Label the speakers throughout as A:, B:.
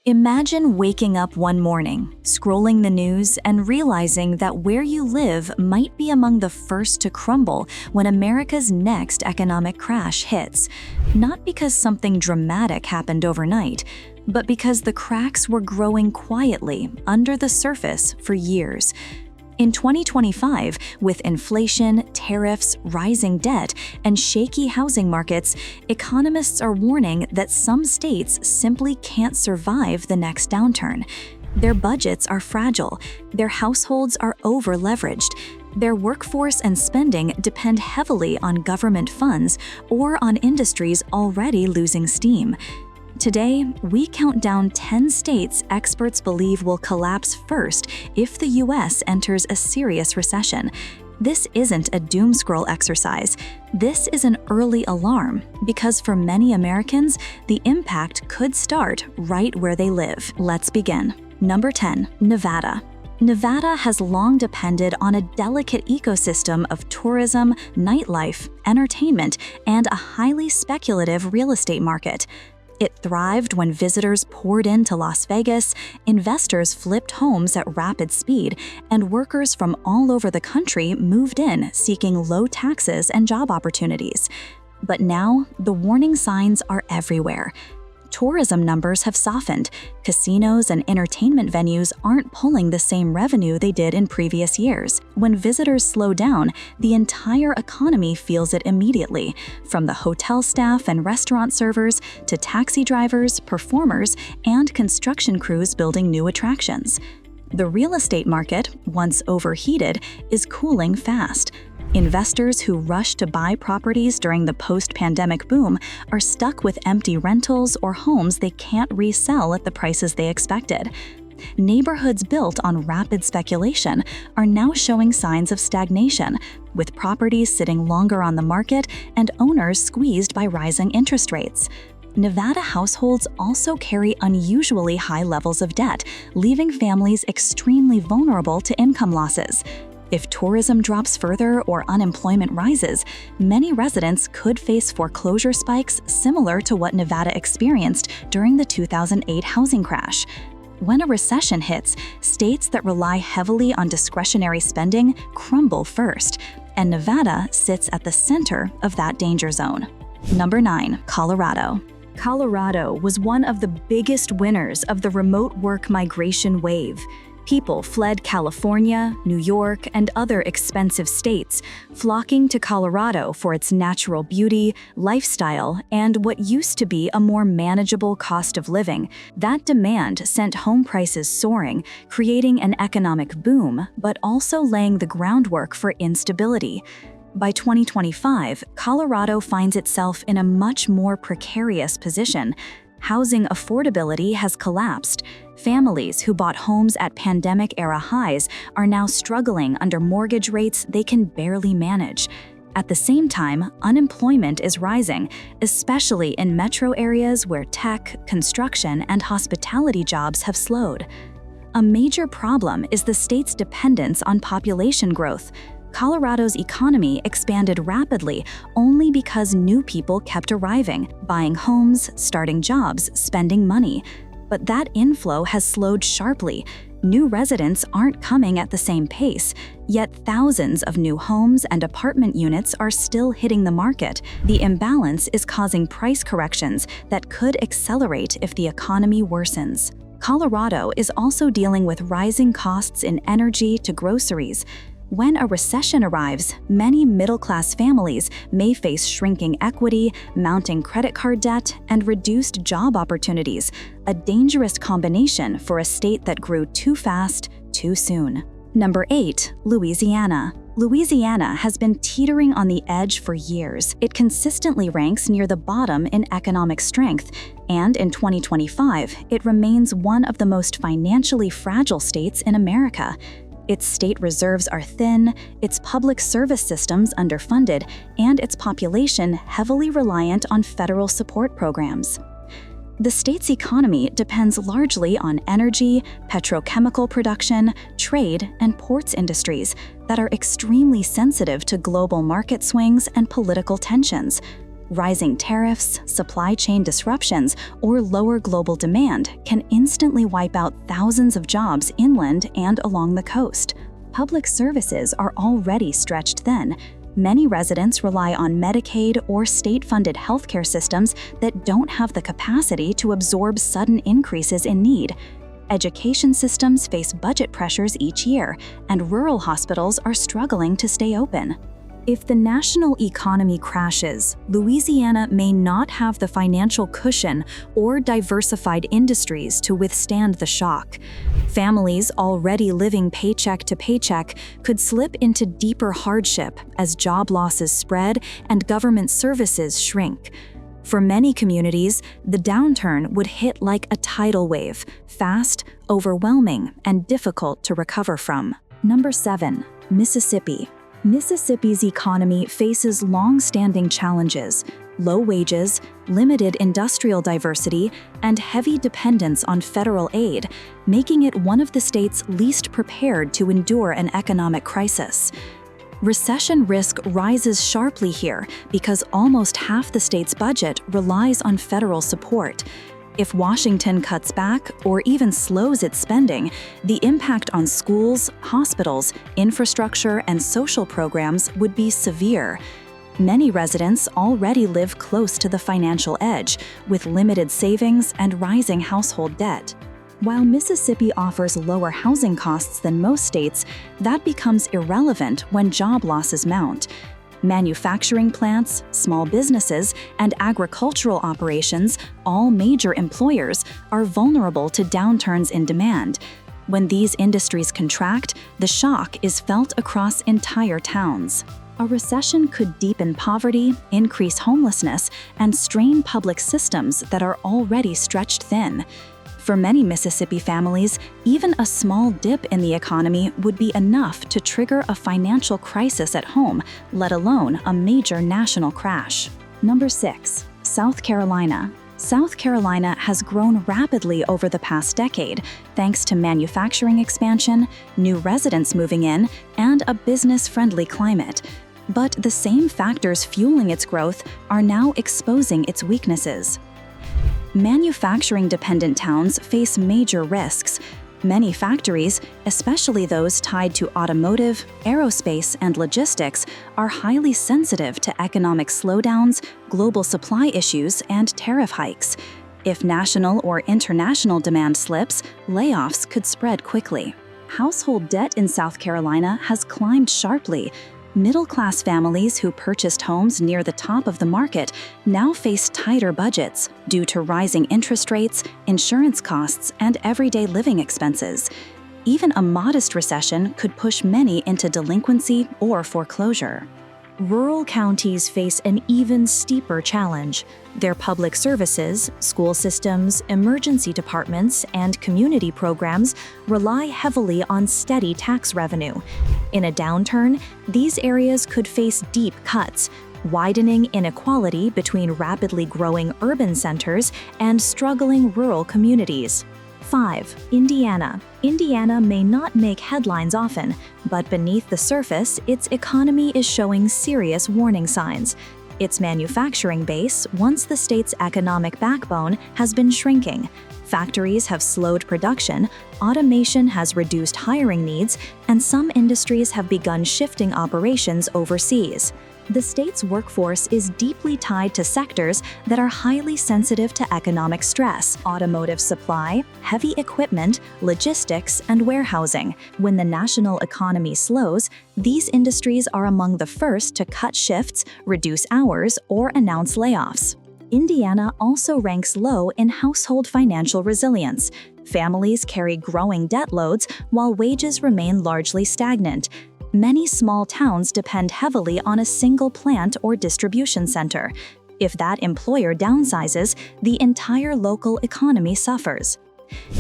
A: Imagine waking up one morning, scrolling the news, and realizing that where you live might be among the first to crumble when America's next economic crash hits. Not because something dramatic happened overnight, but because the cracks were growing quietly under the surface for years. In 2025, with inflation, tariffs, rising debt, and shaky housing markets, economists are warning that some states simply can't survive the next downturn. Their budgets are fragile, their households are over-leveraged, their workforce and spending depend heavily on government funds or on industries already losing steam. Today, we count down 10 states experts believe will collapse first if the US enters a serious recession. This isn't a doom scroll exercise. This is an early alarm because for many Americans, the impact could start right where they live. Let's begin. Number 10, Nevada. Nevada has long depended on a delicate ecosystem of tourism, nightlife, entertainment, and a highly speculative real estate market. It thrived when visitors poured into Las Vegas, investors flipped homes at rapid speed, and workers from all over the country moved in seeking low taxes and job opportunities. But now, the warning signs are everywhere. Tourism numbers have softened. Casinos and entertainment venues aren't pulling the same revenue they did in previous years. When visitors slow down, the entire economy feels it immediately, from the hotel staff and restaurant servers to taxi drivers, performers, and construction crews building new attractions. The real estate market, once overheated, is cooling fast. Investors who rushed to buy properties during the post-pandemic boom are stuck with empty rentals or homes they can't resell at the prices they expected. Neighborhoods built on rapid speculation are now showing signs of stagnation, with properties sitting longer on the market and owners squeezed by rising interest rates. Nevada households also carry unusually high levels of debt, leaving families extremely vulnerable to income losses. If tourism drops further or unemployment rises, many residents could face foreclosure spikes similar to what Nevada experienced during the 2008 housing crash. When a recession hits, states that rely heavily on discretionary spending crumble first, and Nevada sits at the center of that danger zone. Number 9, Colorado. Colorado was one of the biggest winners of the remote work migration wave. People fled California, New York, and other expensive states, flocking to Colorado for its natural beauty, lifestyle, and what used to be a more manageable cost of living. That demand sent home prices soaring, creating an economic boom, but also laying the groundwork for instability. By 2025, Colorado finds itself in a much more precarious position. Housing affordability has collapsed. Families who bought homes at pandemic-era highs are now struggling under mortgage rates they can barely manage. At the same time, unemployment is rising, especially in metro areas where tech, construction, and hospitality jobs have slowed. A major problem is the state's dependence on population growth. Colorado's economy expanded rapidly only because new people kept arriving, buying homes, starting jobs, spending money. But that inflow has slowed sharply. New residents aren't coming at the same pace, yet thousands of new homes and apartment units are still hitting the market. The imbalance is causing price corrections that could accelerate if the economy worsens. Colorado is also dealing with rising costs in energy to groceries. When a recession arrives, many middle-class families may face shrinking equity, mounting credit card debt, and reduced job opportunities, a dangerous combination for a state that grew too fast, too soon. Number 8, Louisiana. Louisiana has been teetering on the edge for years. It consistently ranks near the bottom in economic strength, and in 2025, it remains one of the most financially fragile states in America. Its state reserves are thin, its public service systems underfunded, and its population heavily reliant on federal support programs. The state's economy depends largely on energy, petrochemical production, trade, and ports industries that are extremely sensitive to global market swings and political tensions. Rising tariffs, supply chain disruptions, or lower global demand can instantly wipe out thousands of jobs inland and along the coast. Public services are already stretched thin. Many residents rely on Medicaid or state-funded healthcare systems that don't have the capacity to absorb sudden increases in need. Education systems face budget pressures each year, and rural hospitals are struggling to stay open. If the national economy crashes, Louisiana may not have the financial cushion or diversified industries to withstand the shock. Families already living paycheck to paycheck could slip into deeper hardship as job losses spread and government services shrink. For many communities, the downturn would hit like a tidal wave, fast, overwhelming, and difficult to recover from. Number 7. Mississippi. Mississippi's economy faces long-standing challenges: low wages, limited industrial diversity, and heavy dependence on federal aid, making it one of the states least prepared to endure an economic crisis. Recession risk rises sharply here because almost half the state's budget relies on federal support. If Washington cuts back or even slows its spending, the impact on schools, hospitals, infrastructure, and social programs would be severe. Many residents already live close to the financial edge, with limited savings and rising household debt. While Mississippi offers lower housing costs than most states, that becomes irrelevant when job losses mount. Manufacturing plants, small businesses, and agricultural operations, all major employers, are vulnerable to downturns in demand. When these industries contract, the shock is felt across entire towns. A recession could deepen poverty, increase homelessness, and strain public systems that are already stretched thin. For many Mississippi families, even a small dip in the economy would be enough to trigger a financial crisis at home, let alone a major national crash. Number 6. South Carolina. South Carolina has grown rapidly over the past decade, thanks to manufacturing expansion, new residents moving in, and a business-friendly climate. But the same factors fueling its growth are now exposing its weaknesses. Manufacturing-dependent towns face major risks. Many factories, especially those tied to automotive, aerospace, and logistics, are highly sensitive to economic slowdowns, global supply issues, and tariff hikes. If national or international demand slips, layoffs could spread quickly. Household debt in South Carolina has climbed sharply. Middle-class families who purchased homes near the top of the market now face tighter budgets due to rising interest rates, insurance costs, and everyday living expenses. Even a modest recession could push many into delinquency or foreclosure. Rural counties face an even steeper challenge. Their public services, school systems, emergency departments, and community programs rely heavily on steady tax revenue. In a downturn, these areas could face deep cuts, widening inequality between rapidly growing urban centers and struggling rural communities. 5. Indiana. Indiana may not make headlines often, but beneath the surface, its economy is showing serious warning signs. Its manufacturing base, once the state's economic backbone, has been shrinking. Factories have slowed production, automation has reduced hiring needs, and some industries have begun shifting operations overseas. The state's workforce is deeply tied to sectors that are highly sensitive to economic stress: automotive supply, heavy equipment, logistics, and warehousing. When the national economy slows, these industries are among the first to cut shifts, reduce hours, or announce layoffs. Indiana also ranks low in household financial resilience. Families carry growing debt loads while wages remain largely stagnant. Many small towns depend heavily on a single plant or distribution center. If that employer downsizes, the entire local economy suffers.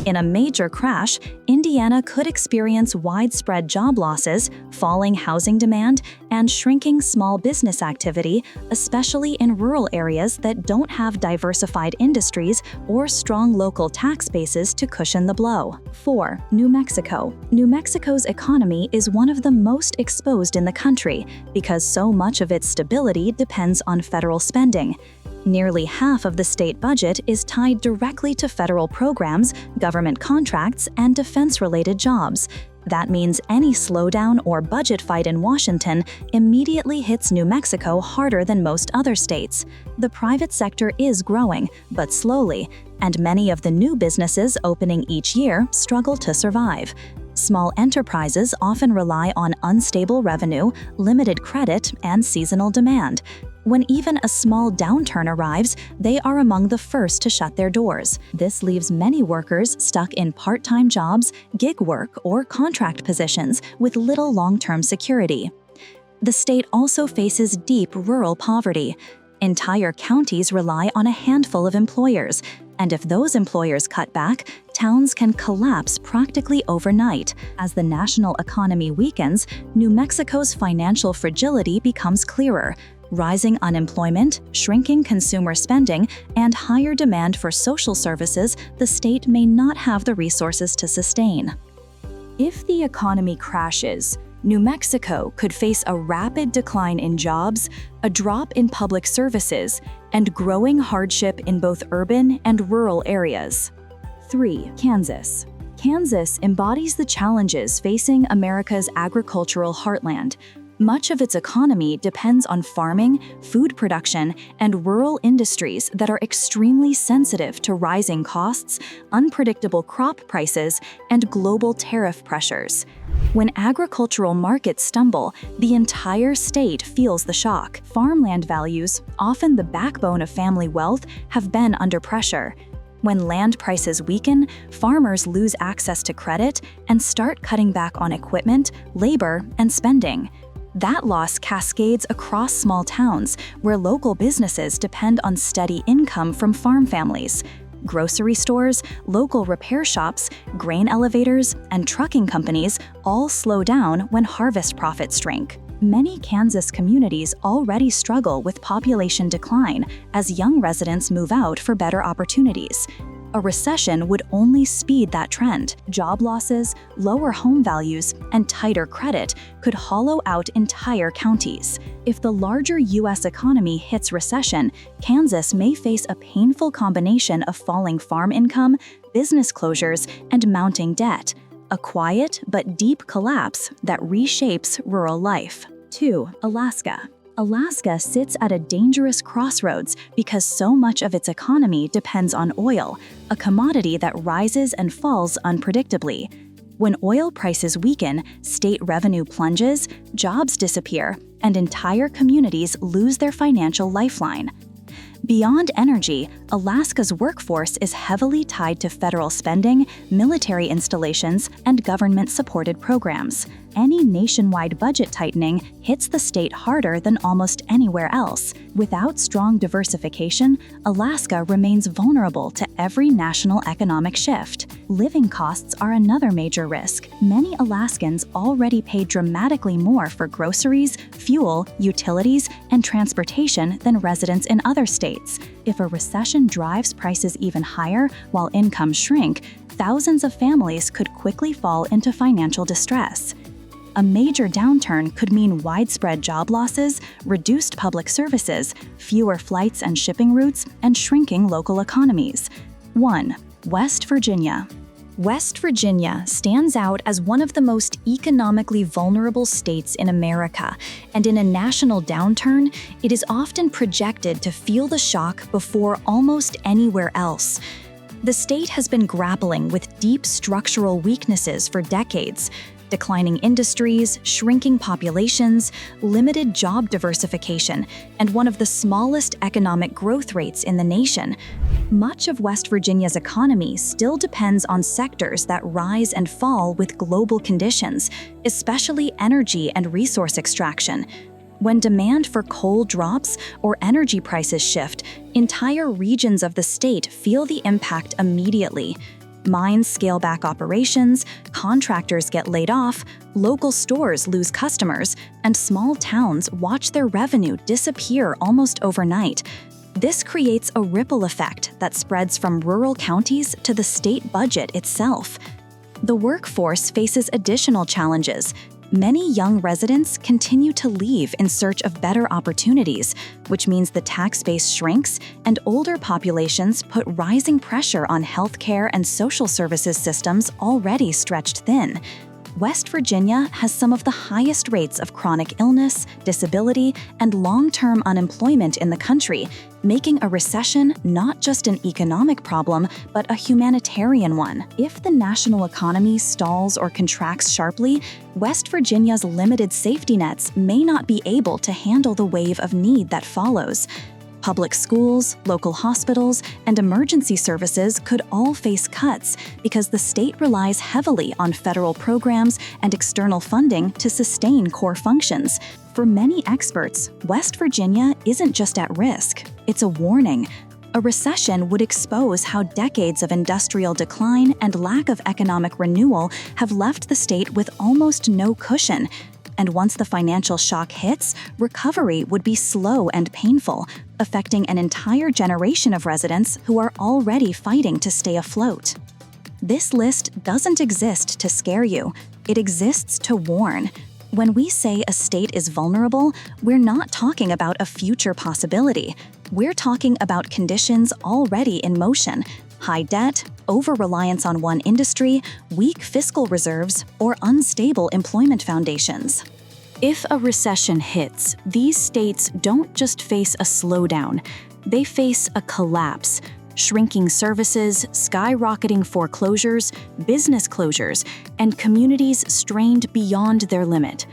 A: In a major crash, Indiana could experience widespread job losses, falling housing demand, and shrinking small business activity, especially in rural areas that don't have diversified industries or strong local tax bases to cushion the blow. 4. New Mexico. New Mexico's economy is one of the most exposed in the country because so much of its stability depends on federal spending. Nearly half of the state budget is tied directly to federal programs, government contracts, and defense-related jobs. That means any slowdown or budget fight in Washington immediately hits New Mexico harder than most other states. The private sector is growing, but slowly, and many of the new businesses opening each year struggle to survive. Small enterprises often rely on unstable revenue, limited credit, and seasonal demand. When even a small downturn arrives, they are among the first to shut their doors. This leaves many workers stuck in part-time jobs, gig work, or contract positions with little long-term security. The state also faces deep rural poverty. Entire counties rely on a handful of employers, and if those employers cut back, towns can collapse practically overnight. As the national economy weakens, New Mexico's financial fragility becomes clearer. Rising unemployment, shrinking consumer spending, and higher demand for social services the state may not have the resources to sustain. If the economy crashes, New Mexico could face a rapid decline in jobs, a drop in public services, and growing hardship in both urban and rural areas. 3. Kansas. Kansas embodies the challenges facing America's agricultural heartland. Much of its economy depends on farming, food production, and rural industries that are extremely sensitive to rising costs, unpredictable crop prices, and global tariff pressures. When agricultural markets stumble, the entire state feels the shock. Farmland values, often the backbone of family wealth, have been under pressure. When land prices weaken, farmers lose access to credit and start cutting back on equipment, labor, and spending. That loss cascades across small towns, where local businesses depend on steady income from farm families. Grocery stores, local repair shops, grain elevators, and trucking companies all slow down when harvest profits shrink. Many Kansas communities already struggle with population decline as young residents move out for better opportunities. A recession would only speed that trend. Job losses, lower home values, and tighter credit could hollow out entire counties. If the larger U.S. economy hits recession, Kansas may face a painful combination of falling farm income, business closures, and mounting debt. A quiet but deep collapse that reshapes rural life. 2. Alaska. Alaska sits at a dangerous crossroads because so much of its economy depends on oil, a commodity that rises and falls unpredictably. When oil prices weaken, state revenue plunges, jobs disappear, and entire communities lose their financial lifeline. Beyond energy, Alaska's workforce is heavily tied to federal spending, military installations, and government-supported programs. Any nationwide budget tightening hits the state harder than almost anywhere else. Without strong diversification, Alaska remains vulnerable to every national economic shift. Living costs are another major risk. Many Alaskans already pay dramatically more for groceries, fuel, utilities, and transportation than residents in other states. If a recession drives prices even higher while incomes shrink, thousands of families could quickly fall into financial distress. A major downturn could mean widespread job losses, reduced public services, fewer flights and shipping routes, and shrinking local economies. 1. West Virginia. West Virginia stands out as one of the most economically vulnerable states in America, and in a national downturn, it is often projected to feel the shock before almost anywhere else. The state has been grappling with deep structural weaknesses for decades. Declining industries, shrinking populations, limited job diversification, and one of the smallest economic growth rates in the nation. Much of West Virginia's economy still depends on sectors that rise and fall with global conditions, especially energy and resource extraction. When demand for coal drops or energy prices shift, entire regions of the state feel the impact immediately. Mines scale back operations, contractors get laid off, local stores lose customers, and small towns watch their revenue disappear almost overnight. This creates a ripple effect that spreads from rural counties to the state budget itself. The workforce faces additional challenges. Many young residents continue to leave in search of better opportunities, which means the tax base shrinks and older populations put rising pressure on healthcare and social services systems already stretched thin. West Virginia has some of the highest rates of chronic illness, disability, and long-term unemployment in the country, making a recession not just an economic problem, but a humanitarian one. If the national economy stalls or contracts sharply, West Virginia's limited safety nets may not be able to handle the wave of need that follows. Public schools, local hospitals, and emergency services could all face cuts because the state relies heavily on federal programs and external funding to sustain core functions. For many experts, West Virginia isn't just at risk, it's a warning. A recession would expose how decades of industrial decline and lack of economic renewal have left the state with almost no cushion. And once the financial shock hits, recovery would be slow and painful, affecting an entire generation of residents who are already fighting to stay afloat. This list doesn't exist to scare you, it exists to warn. When we say a state is vulnerable, we're not talking about a future possibility. We're talking about conditions already in motion: high debt, over-reliance on one industry, weak fiscal reserves, or unstable employment foundations. If a recession hits, these states don't just face a slowdown, they face a collapse. Shrinking services, skyrocketing foreclosures, business closures, and communities strained beyond their limit.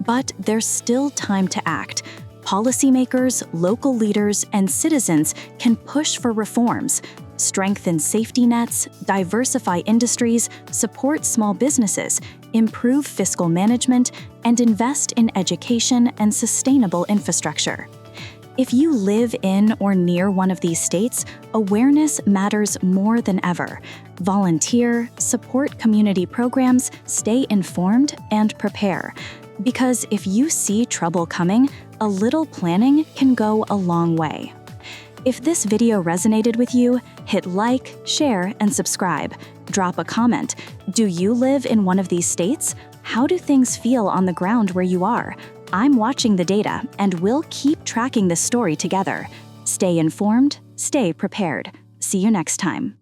A: But there's still time to act. Policymakers, local leaders, and citizens can push for reforms, strengthen safety nets, diversify industries, support small businesses, improve fiscal management, and invest in education and sustainable infrastructure. If you live in or near one of these states, awareness matters more than ever. Volunteer, support community programs, stay informed, and prepare. Because if you see trouble coming, a little planning can go a long way. If this video resonated with you, hit like, share, and subscribe. Drop a comment. Do you live in one of these states? How do things feel on the ground where you are? I'm watching the data, and we'll keep tracking this story together. Stay informed, stay prepared. See you next time.